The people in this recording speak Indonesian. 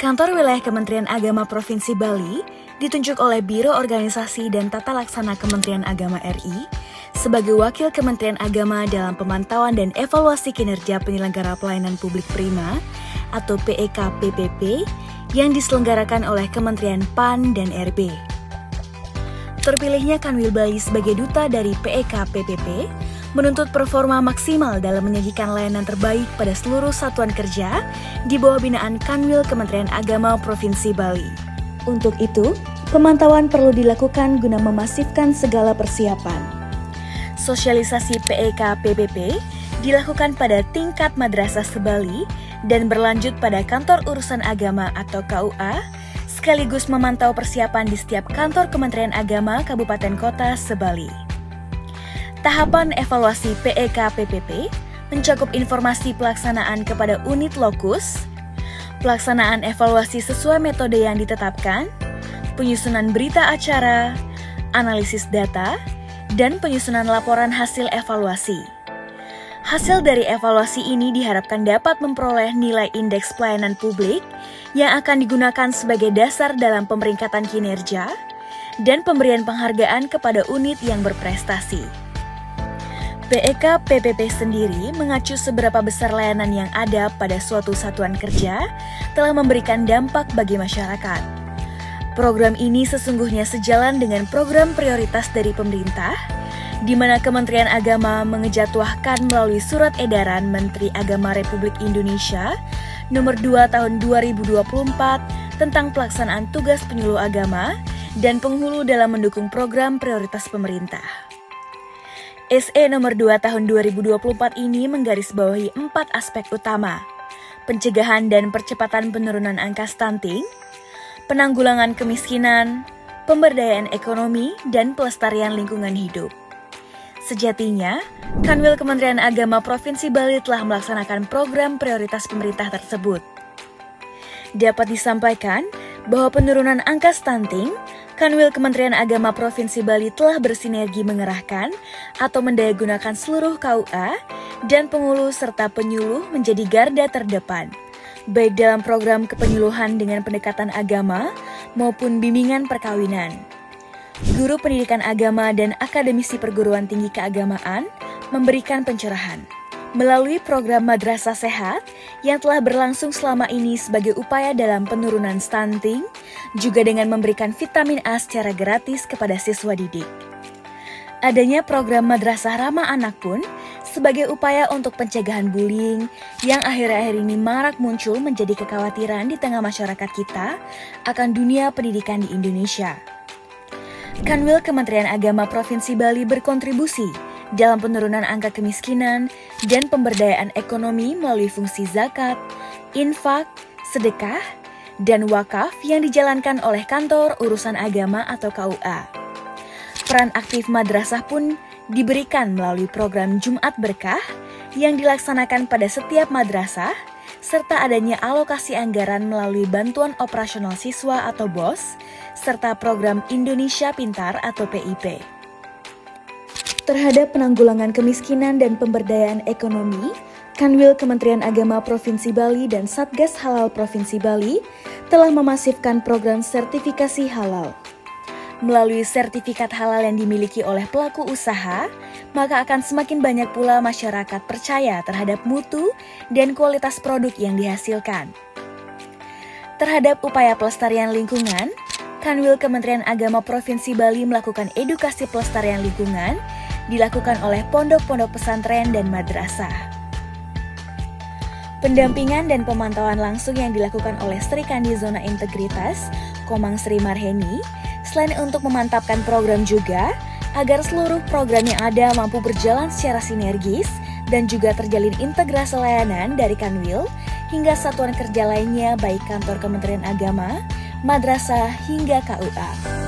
Kantor Wilayah Kementerian Agama Provinsi Bali ditunjuk oleh Biro Organisasi dan Tata Laksana Kementerian Agama RI sebagai Wakil Kementerian Agama dalam pemantauan dan evaluasi kinerja penyelenggara pelayanan publik prima atau PEK-PPP yang diselenggarakan oleh Kementerian PAN dan RB. Terpilihnya Kanwil Bali sebagai duta dari PEK-PPP menuntut performa maksimal dalam menyajikan layanan terbaik pada seluruh satuan kerja di bawah binaan Kanwil Kementerian Agama Provinsi Bali. Untuk itu, pemantauan perlu dilakukan guna memasifkan segala persiapan. Sosialisasi PEK-PPP dilakukan pada tingkat madrasah se-Bali dan berlanjut pada Kantor Urusan Agama atau KUA, sekaligus memantau persiapan di setiap kantor Kementerian Agama Kabupaten Kota se-Bali. Tahapan evaluasi PEK-PPP mencakup informasi pelaksanaan kepada unit lokus, pelaksanaan evaluasi sesuai metode yang ditetapkan, penyusunan berita acara, analisis data, dan penyusunan laporan hasil evaluasi. Hasil dari evaluasi ini diharapkan dapat memperoleh nilai indeks pelayanan publik yang akan digunakan sebagai dasar dalam pemeringkatan kinerja dan pemberian penghargaan kepada unit yang berprestasi. PEK-PPP sendiri mengacu seberapa besar layanan yang ada pada suatu satuan kerja telah memberikan dampak bagi masyarakat. Program ini sesungguhnya sejalan dengan program prioritas dari pemerintah, di mana Kementerian Agama mengejatuhkan melalui Surat Edaran Menteri Agama Republik Indonesia Nomor 2 Tahun 2024 tentang pelaksanaan tugas penyuluh agama dan penghulu dalam mendukung program prioritas pemerintah. SE Nomor 2 Tahun 2024 ini menggarisbawahi 4 aspek utama: pencegahan dan percepatan penurunan angka stunting, penanggulangan kemiskinan, pemberdayaan ekonomi, dan pelestarian lingkungan hidup. Sejatinya, Kanwil Kementerian Agama Provinsi Bali telah melaksanakan program prioritas pemerintah tersebut. Dapat disampaikan bahwa penurunan angka stunting, Kanwil Kementerian Agama Provinsi Bali telah bersinergi mengerahkan atau mendayagunakan seluruh KUA dan penghulu serta penyuluh menjadi garda terdepan, baik dalam program kepenyuluhan dengan pendekatan agama maupun bimbingan perkawinan. Guru pendidikan agama dan akademisi perguruan tinggi keagamaan memberikan pencerahan melalui program Madrasah Sehat yang telah berlangsung selama ini sebagai upaya dalam penurunan stunting, juga dengan memberikan vitamin A secara gratis kepada siswa didik. Adanya program Madrasah Ramah Anak pun sebagai upaya untuk pencegahan bullying yang akhir-akhir ini marak muncul menjadi kekhawatiran di tengah masyarakat kita akan dunia pendidikan di Indonesia. Kanwil Kementerian Agama Provinsi Bali berkontribusi dalam penurunan angka kemiskinan dan pemberdayaan ekonomi melalui fungsi zakat, infak, sedekah, dan wakaf yang dijalankan oleh Kantor Urusan Agama atau KUA. Peran aktif madrasah pun diberikan melalui program Jumat Berkah yang dilaksanakan pada setiap madrasah, serta adanya alokasi anggaran melalui bantuan operasional siswa atau BOS, serta program Indonesia Pintar atau PIP. Terhadap penanggulangan kemiskinan dan pemberdayaan ekonomi, Kanwil Kementerian Agama Provinsi Bali dan Satgas Halal Provinsi Bali telah memasifkan program sertifikasi halal. Melalui sertifikat halal yang dimiliki oleh pelaku usaha, maka akan semakin banyak pula masyarakat percaya terhadap mutu dan kualitas produk yang dihasilkan. Terhadap upaya pelestarian lingkungan, Kanwil Kementerian Agama Provinsi Bali melakukan edukasi pelestarian lingkungan dilakukan oleh pondok-pondok pesantren dan madrasah. Pendampingan dan pemantauan langsung yang dilakukan oleh Sri Kandi Zona Integritas, Komang Sri Marheni, selain untuk memantapkan program juga, agar seluruh program yang ada mampu berjalan secara sinergis dan juga terjalin integrasi layanan dari Kanwil hingga satuan kerja lainnya baik kantor Kementerian Agama, madrasah hingga KUA.